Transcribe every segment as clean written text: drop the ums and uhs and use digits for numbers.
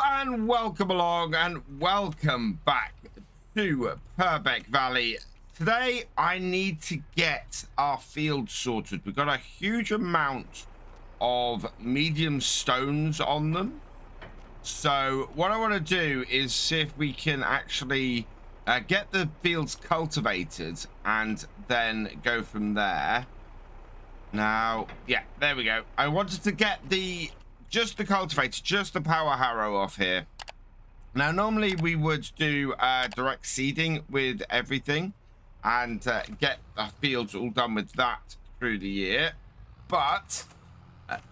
and welcome along and welcome back to Purbeck Valley. Today I need to get our field sorted. We've got a huge amount of medium stones on them. So what I want to do is see if we can actually get the fields cultivated and then go from there. Now, yeah, there we go. I wanted to get just the cultivator, just the power harrow off here. Now, normally we would do direct seeding with everything and get the fields all done with that through the year. But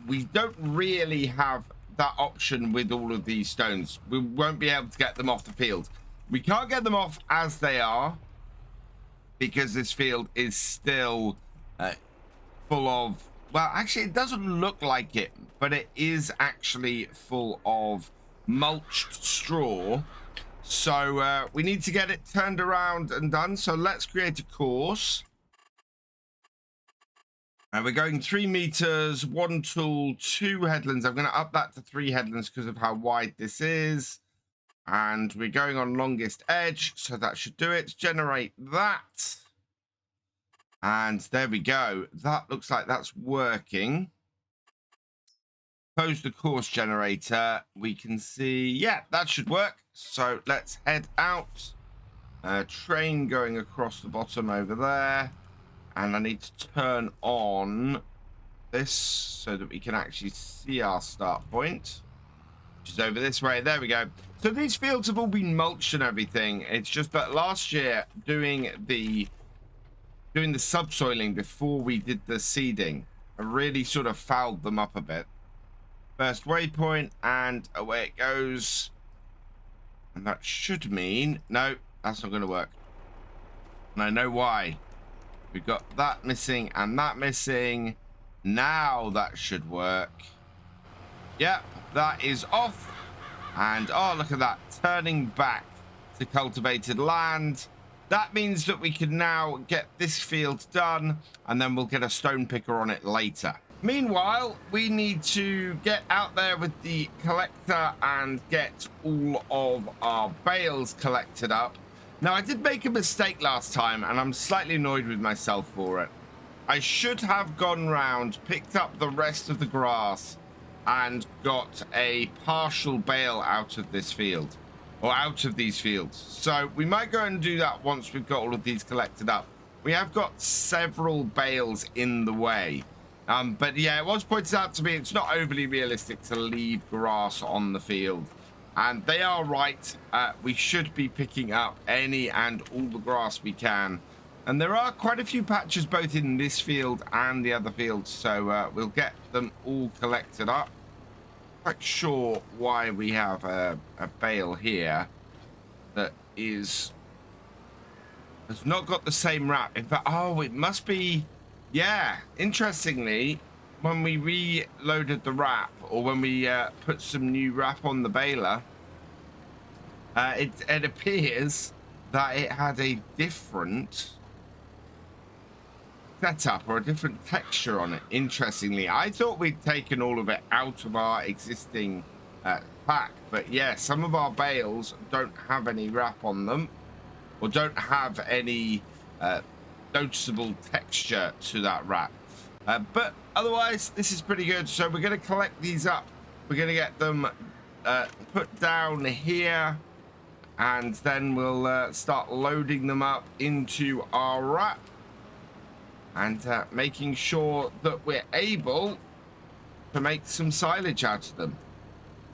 we don't really have that option with all of these stones. We won't be able to get them off the field. We can't get them off as they are because this field is still full of, well, actually it doesn't look like it, but it is actually full of mulched straw. So we need to get it turned around and done. So let's create a course. And we're going 3 meters, 1 tool, 2 headlands. I'm going to up that to 3 headlands because of how wide this is. And we're going on longest edge, so that should do it. Generate that. And there we go. That looks like that's working. Close the course generator. We can see, yeah, that should work. So let's head out. Train going across the bottom over there. And I need to turn on this so that we can actually see our start point, which is over this way. There we go. So these fields have all been mulched and everything. It's just that last year doing the subsoiling before we did the seeding, I really sort of fouled them up a bit. First waypoint, and away it goes. And that should mean, no, that's not going to work. And I know why. We've got that missing and that missing. Now that should work. Yep, that is off. And oh, look at that, turning back to cultivated land. That means that we can now get this field done, and then we'll get a stone picker on it later. Meanwhile, we need to get out there with the collector and get all of our bales collected up. Now, I did make a mistake last time, and I'm slightly annoyed with myself for it. I should have gone round, picked up the rest of the grass, and got a partial bale out of this field, or out of these fields. So we might go and do that once we've got all of these collected up. We have got several bales in the way. But yeah, it was pointed out to me it's not overly realistic to leave grass on the field. And they are right. We should be picking up any and all the grass we can. And there are quite a few patches both in this field and the other fields. So we'll get them all collected up. Quite sure why we have a bale here that has not got the same wrap. In fact, oh, it must be, yeah, interestingly, when we reloaded the wrap, or when we put some new wrap on the baler, it appears that it had a different setup or a different texture on it. Interestingly, I thought we'd taken all of it out of our existing pack, but yeah, some of our bales don't have any wrap on them, or don't have any noticeable texture to that wrap. But otherwise, this is pretty good. So we're going to collect these up. We're going to get them put down here, and then we'll start loading them up into our wrap and making sure that we're able to make some silage out of them.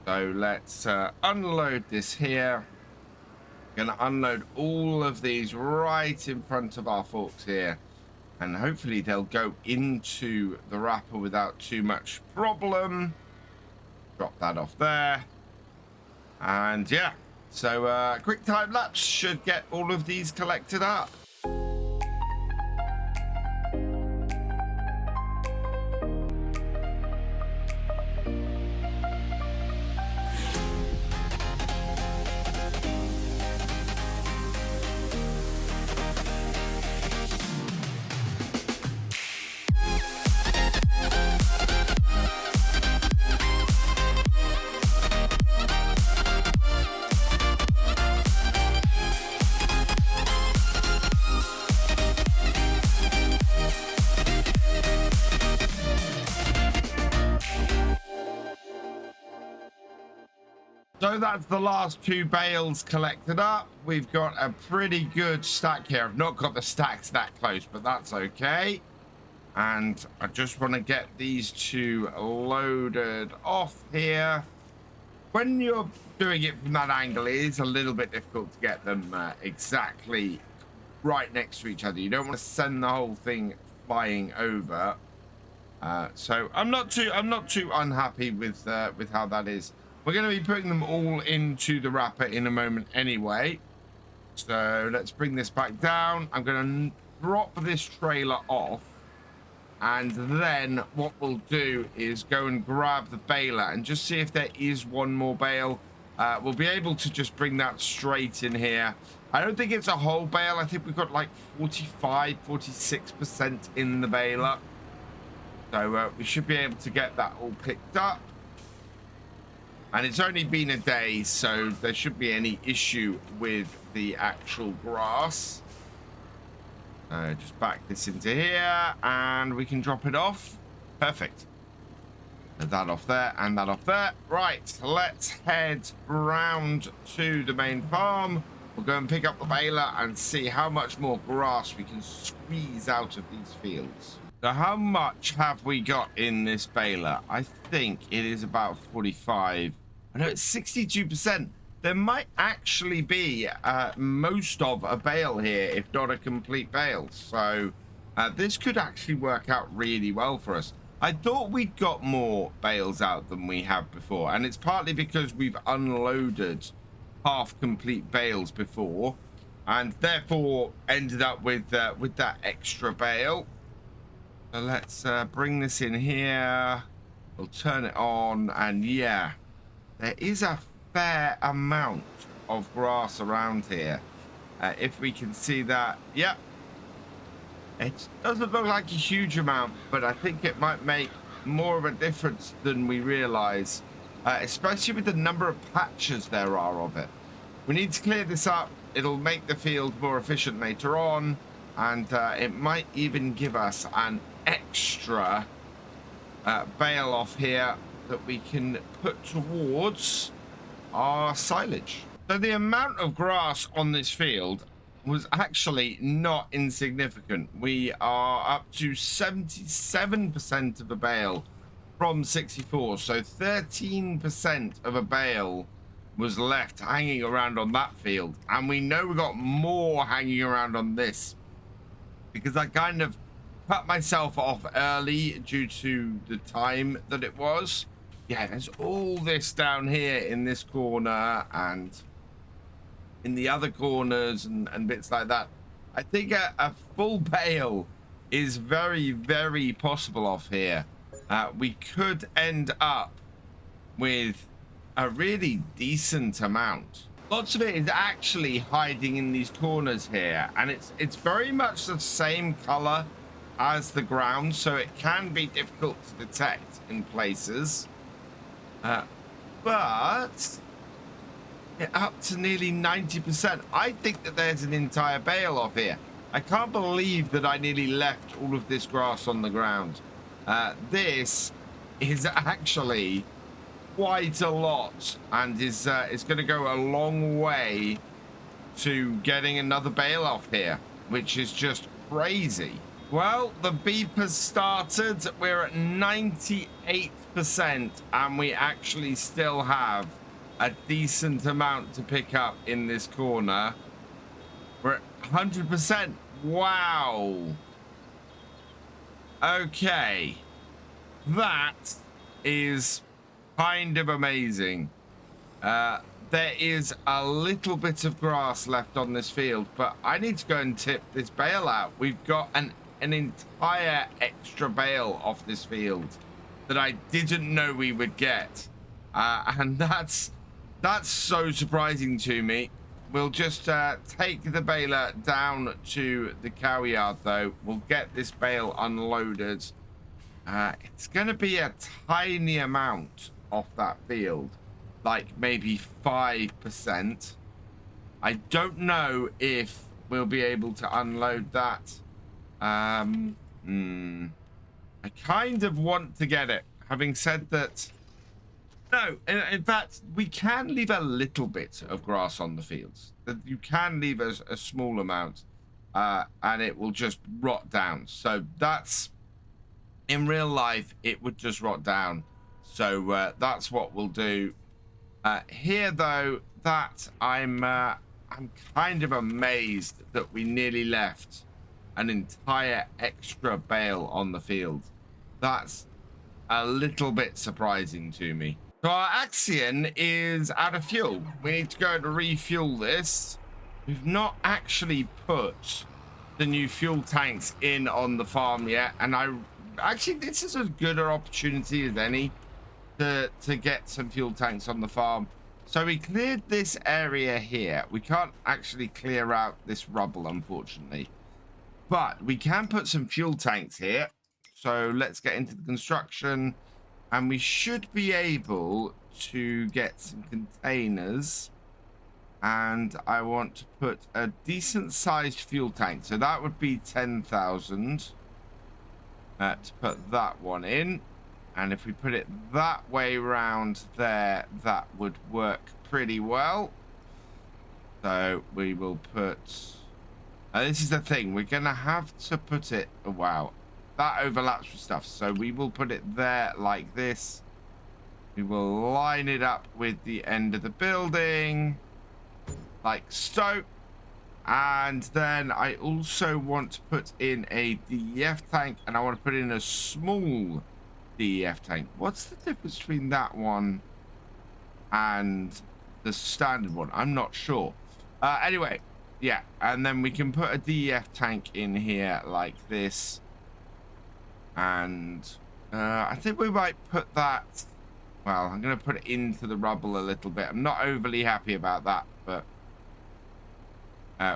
So let's unload this here. Going to unload all of these right in front of our forks here, and hopefully they'll go into the wrapper without too much problem. Drop that off there, and yeah, so quick time lapse should get all of these collected up. So that's the last 2 bales collected up. We've got a pretty good stack here. I've not got the stacks that close, but that's okay. And I just want to get these 2 loaded off here. When you're doing it from that angle, it is a little bit difficult to get them exactly right next to each other. You don't want to send the whole thing flying over. So I'm not too unhappy with how that is. We're going to be putting them all into the wrapper in a moment anyway. So let's bring this back down. I'm going to drop this trailer off. And then what we'll do is go and grab the baler and just see if there is one more bale. We'll be able to just bring that straight in here. I don't think it's a whole bale. I think we've got like 46% in the baler. So we should be able to get that all picked up. And it's only been a day, so there shouldn't be any issue with the actual grass. Just back this into here, and we can drop it off. Perfect. Put that off there, and that off there. Right, let's head round to the main farm. We'll go and pick up the baler and see how much more grass we can squeeze out of these fields. So how much have we got in this baler? I think it is about 45. I know it's 62%. There might actually be most of a bale here, if not a complete bale. So this could actually work out really well for us. I thought we'd got more bales out than we have before. And it's partly because we've unloaded half-complete bales before. And therefore ended up with that extra bale. So let's bring this in here. We'll turn it on. And yeah, there is a fair amount of grass around here. If we can see that, yep, it doesn't look like a huge amount, but I think it might make more of a difference than we realize, especially with the number of patches there are of it. We need to clear this up. It'll make the field more efficient later on, and it might even give us an extra bale off here that we can put towards our silage. So the amount of grass on this field was actually not insignificant. We are up to 77% of a bale from 64. So 13% of a bale was left hanging around on that field. And we know we got more hanging around on this because I kind of cut myself off early due to the time that it was. Yeah, there's all this down here in this corner and in the other corners and bits like that. I think a full bale is very, very possible off here. We could end up with a really decent amount. Lots of it is actually hiding in these corners here, and it's very much the same color as the ground, so it can be difficult to detect in places. But up to nearly 90%. I think that there's an entire bale off here. I can't believe that I nearly left all of this grass on the ground. This is actually quite a lot, and is going to go a long way to getting another bale off here, which is just crazy. Well, the beep has started. We're at 98%, and we actually still have a decent amount to pick up in this corner. We're at 100%. Wow. Okay. That is kind of amazing. There is a little bit of grass left on this field, but I need to go and tip this bale out. We've got an entire extra bale off this field that I didn't know we would get. And that's so surprising to me. We'll just take the baler down to the cow yard, though. We'll get this bale unloaded. It's going to be a tiny amount off that field, like maybe 5%. I don't know if we'll be able to unload that. I kind of want to get it. Having said that, No, in fact, we can leave a little bit of grass on the fields. You can leave a small amount, and it will just rot down. So that's, in real life, it would just rot down. So that's what we'll do. Here, though, that I'm kind of amazed that we nearly left an entire extra bale on the field. That's a little bit surprising to me. So our Axion is out of fuel. We need to go to refuel this. We've not actually put the new fuel tanks in on the farm yet, and actually this is as good an opportunity as any to get some fuel tanks on the farm. So we cleared this area here. We can't actually clear out this rubble, unfortunately, but we can put some fuel tanks here. So let's get into the construction. And we should be able to get some containers. And I want to put a decent sized fuel tank. So that would be 10,000 to put that one in. And if we put it that way round there, that would work pretty well. So we will put... this is the thing. We're going to have to put it... Oh, wow. That overlaps with stuff, so we will put it there like this. We will line it up with the end of the building like so. And then I also want to put in a DEF tank, and I want to put in a small DEF tank. What's the difference between that one and the standard one? I'm not sure. Anyway, yeah, and then we can put a DEF tank in here like this. And I think we might put that, well, I'm going to put it into the rubble a little bit. I'm not overly happy about that, but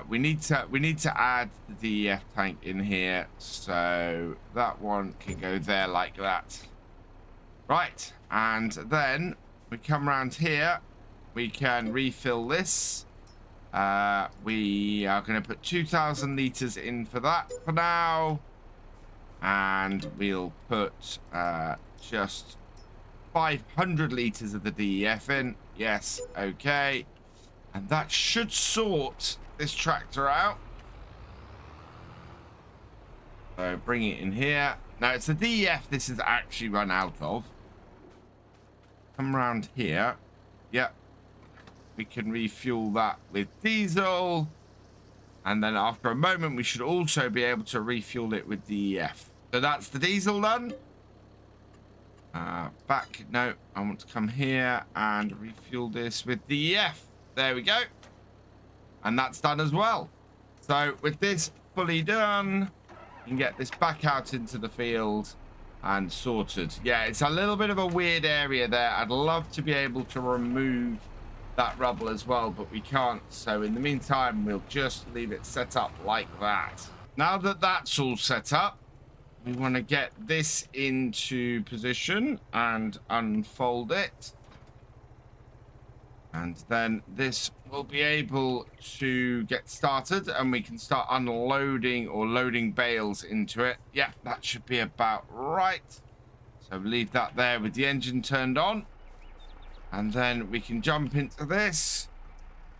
we need to add the DEF tank in here, so that one can go there like that. Right, and then we come around here. We can refill this. We are going to put 2,000 liters in for that for now. And we'll put just 500 liters of the DEF in. Yes, okay. And that should sort this tractor out. So bring it in here. Now it's the DEF this is actually run out of. Come around here. Yep. We can refuel that with diesel. And then after a moment, we should also be able to refuel it with DEF. So that's the diesel done. Back. No, I want to come here and refuel this with DEF. There we go. And that's done as well. So with this fully done, you can get this back out into the field and sorted. Yeah, it's a little bit of a weird area there. I'd love to be able to remove that rubble as well, but we can't. So in the meantime, we'll just leave it set up like that. Now that that's all set up, we want to get this into position and unfold it. And then this will be able to get started, and we can start unloading or loading bales into it. Yeah, that should be about right. So leave that there with the engine turned on. And then we can jump into this,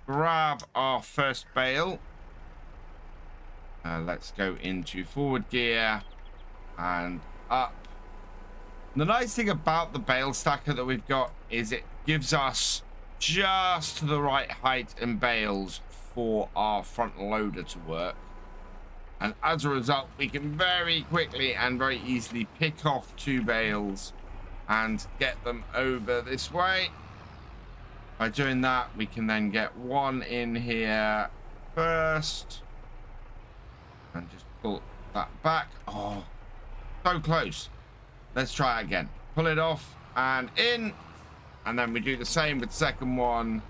grab our first bale. Let's go into forward gear and up. And the nice thing about the bale stacker that we've got is it gives us just the right height and bales for our front loader to work. And as a result, we can very quickly and very easily pick off 2 bales and get them over this way. By doing that, we can then get 1 in here first and just pull that back. Oh, so close. Let's try it again. Pull it off and in, and then we do the same with the second one,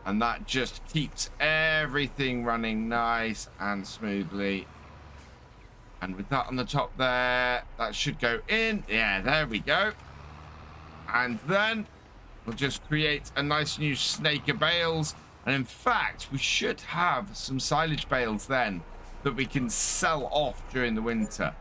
and that just keeps everything running nice and smoothly. And with that on the top there, that should go in. Yeah, there we go. And then we'll just create a nice new snake of bales. And in fact, we should have some silage bales then that we can sell off during the winter,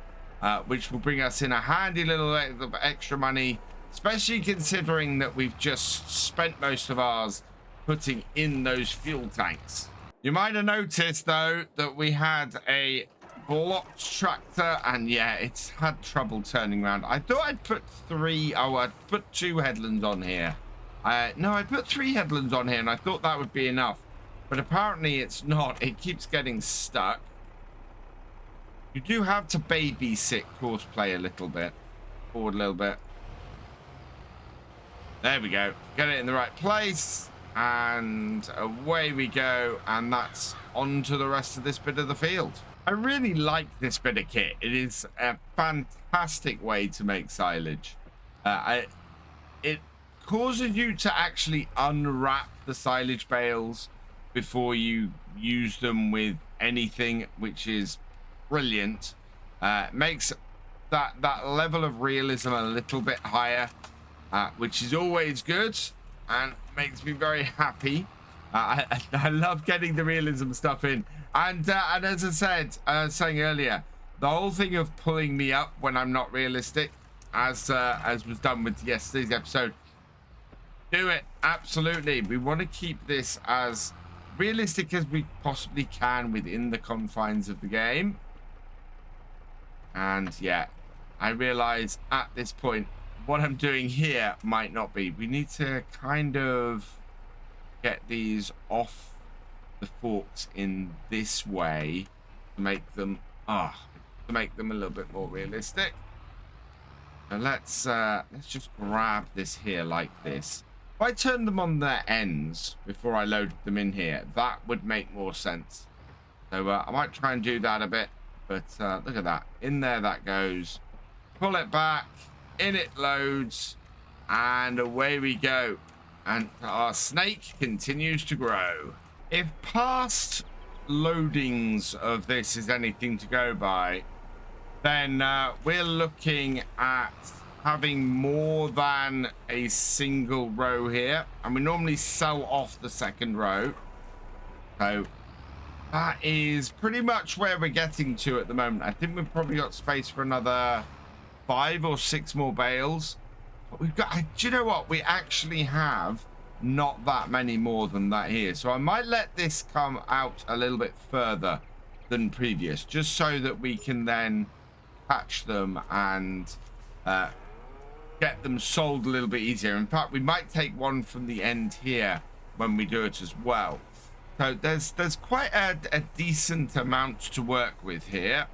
which will bring us in a handy little bit of extra money especially considering that we've just spent most of ours putting in those fuel tanks. You might have noticed, though, that we had a blocked tractor, and yeah, it's had trouble turning around. I thought I'd put I'd put 2 headlands on here. No, I put 3 headlands on here, and I thought that would be enough. But apparently it's not. It keeps getting stuck. You do have to babysit Courseplay a little bit. Forward a little bit. There we go. Get it in the right place. And away we go. And that's on to the rest of this bit of the field. I really like this bit of kit. It is a fantastic way to make silage. It causes you to actually unwrap the silage bales before you use them with anything, which is brilliant. Makes that level of realism a little bit higher, which is always good and makes me very happy. I love getting the realism stuff in, and as I said, saying earlier, the whole thing of pulling me up when I'm not realistic, as was done with yesterday's episode, do it. Absolutely, we want to keep this as realistic as we possibly can within the confines of the game. And yeah, I realize at this point what I'm doing here might not be. We need to kind of get these off the forks in this way to make them a little bit more realistic. So let's just grab this here like this. If I turn them on their ends before I load them in here, that would make more sense. So I might try and do that a bit, but look at that. In there that goes. Pull it back, in it loads, and away we go. And our snake continues to grow. If past loadings of this is anything to go by, then we're looking at having more than a single row here, and we normally sell off the second row. So that is pretty much where we're getting to at the moment. I think we've probably got space for another 5 or 6 more bales. But we've got, do you know what? We actually have not that many more than that here. So I might let this come out a little bit further than previous, just so that we can then patch them and get them sold a little bit easier. In fact, we might take one from the end here when we do it as well. So there's quite a decent amount to work with here.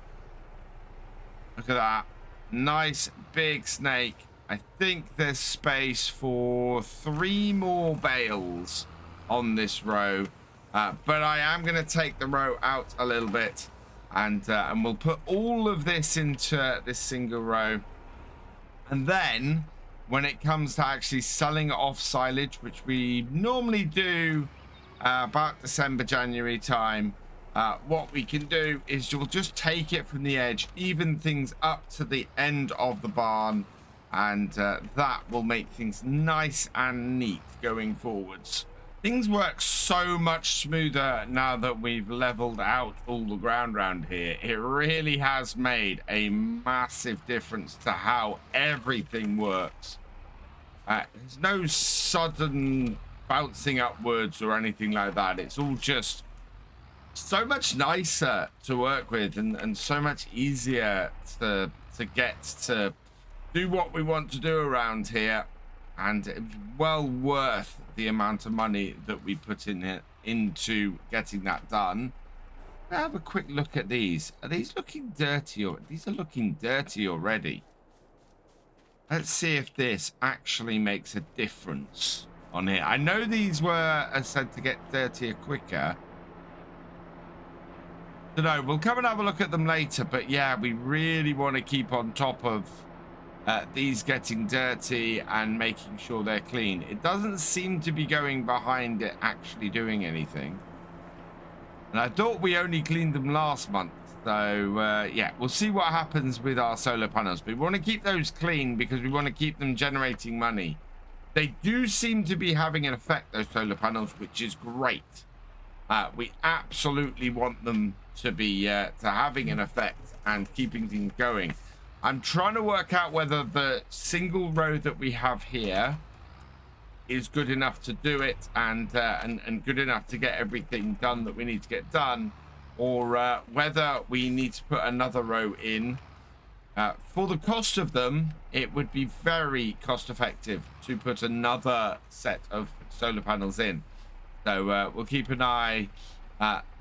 Look at that. Nice big snake. I think there's space for 3 more bales on this row. But I am going to take the row out a little bit. And we'll put all of this into this single row. And then when it comes to actually selling off silage, which we normally do about December, January time, what we can do is you'll just take it from the edge, even things up to the end of the barn, and that will make things nice and neat going forwards. Things work so much smoother now that we've leveled out all the ground around here. It really has made a massive difference to how everything works. There's no sudden bouncing upwards or anything like that. It's all just so much nicer to work with, and so much easier to get to do what we want to do around here. And it was well worth the amount of money that we put in it into getting that done. Let's have a quick look at these. Are these looking dirty? These are looking dirty already. Let's see if this actually makes a difference on here. I know these were said to get dirtier quicker. So no, we'll come and have a look at them later. But yeah, we really want to keep on top of these getting dirty and making sure they're clean. It doesn't seem to be going behind it actually doing anything. And I thought we only cleaned them last month. So yeah, we'll see what happens with our solar panels. But we want to keep those clean because we want to keep them generating money. They do seem to be having an effect, those solar panels, which is great. We absolutely want them to be having an effect and keeping things going. I'm trying to work out whether the single row that we have here is good enough to do it and good enough to get everything done that we need to get done, or whether we need to put another row in. For the cost of them, it would be very cost effective to put another set of solar panels in. So we'll keep an eye.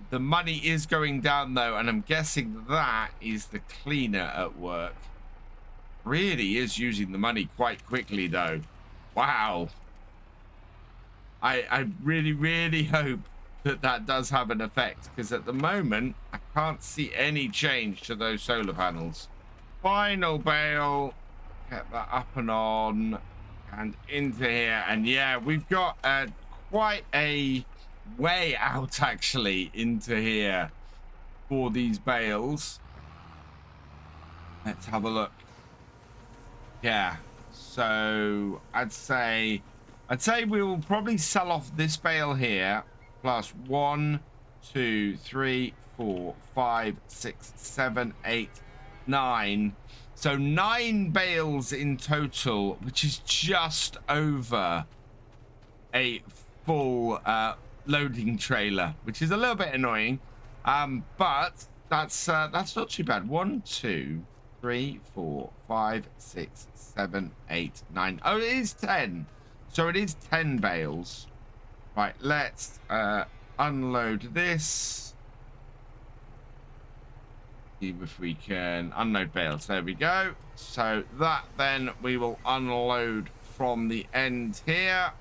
The money is going down though, and I'm guessing that is the cleaner at work. Really is using the money quite quickly though. Wow. I really hope that does have an effect, because at the moment I can't see any change to those solar panels. Final bale, get that up and on and into here, and yeah, we've got quite a way out actually into here for these bales. Let's have a look. Yeah, so I'd say we will probably sell off this bale here, plus 1, 2, 3, 4, 5, 6, 7, 8, 9. So 9 bales in total, which is just over a full loading trailer, which is a little bit annoying, but that's not too bad. 1, 2, 3, 4, 5, 6, 7, 8, 9. Oh, it is 10. So it is 10 bales. Right, let's unload this. See if we can unload bales. There we go. So that then we will unload from the end here,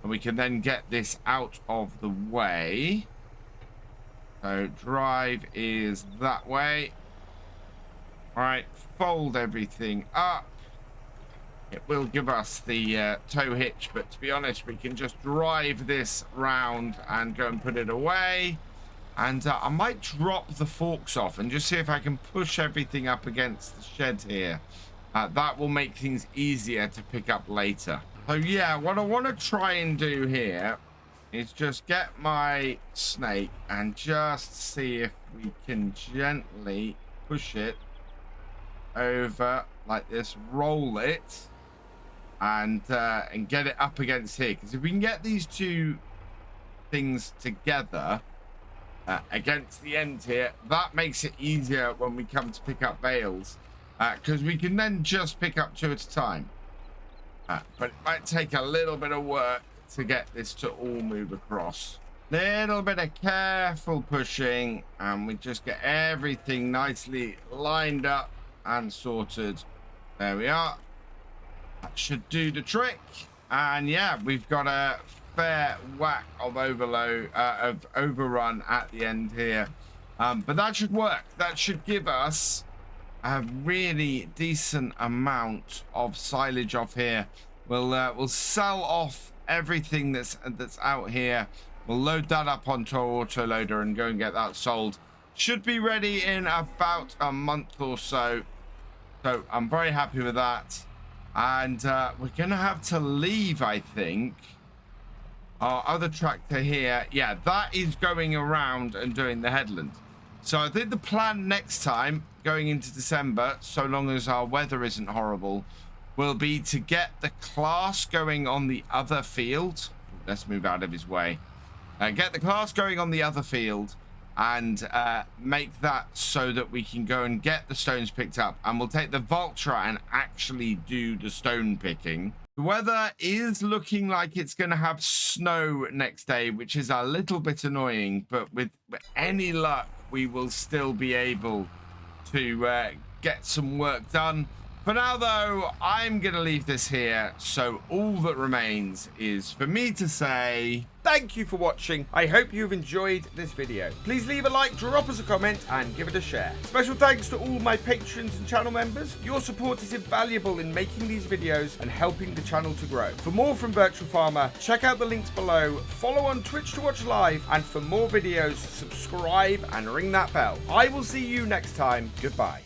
and we can then get this out of the way. So drive is that way. All right, fold everything up. It will give us the tow hitch, but to be honest, we can just drive this round and go and put it away. And I might drop the forks off and just see if I can push everything up against the shed here. That will make things easier to pick up later. So yeah, what I want to try and do here is just get my snake and just see if we can gently push it over like this, roll it, and get it up against here. Because if we can get these two things together against the end here, that makes it easier when we come to pick up bales, because we can then just pick up 2 at a time. But it might take a little bit of work to get this to all move across. Little bit of careful pushing, and we just get everything nicely lined up and sorted. There we are. That should do the trick. And yeah, we've got a fair whack of overload, of overrun at the end here. But that should work. That should give us a really decent amount of silage off here. We'll sell off everything that's out here. We'll load that up onto our autoloader and go and get that sold. Should be ready in about a month or so. So I'm very happy with that. And we're gonna have to leave, I think, our other tractor here. Yeah, that is going around and doing the headland. So I think the plan next time, going into December, so long as our weather isn't horrible, will be to get the class going on the other field. Let's move out of his way. Get the class going on the other field and make that so that we can go and get the stones picked up. And we'll take the Vultra and actually do the stone picking. The weather is looking like it's going to have snow next day, which is a little bit annoying. But with any luck, we will still be able to get some work done. For now, though, I'm going to leave this here. So all that remains is for me to say thank you for watching. I hope you've enjoyed this video. Please leave a like, drop us a comment, and give it a share. Special thanks to all my patrons and channel members. Your support is invaluable in making these videos and helping the channel to grow. For more from Virtual Farmer, check out the links below. Follow on Twitch to watch live, and for more videos, subscribe and ring that bell. I will see you next time. Goodbye.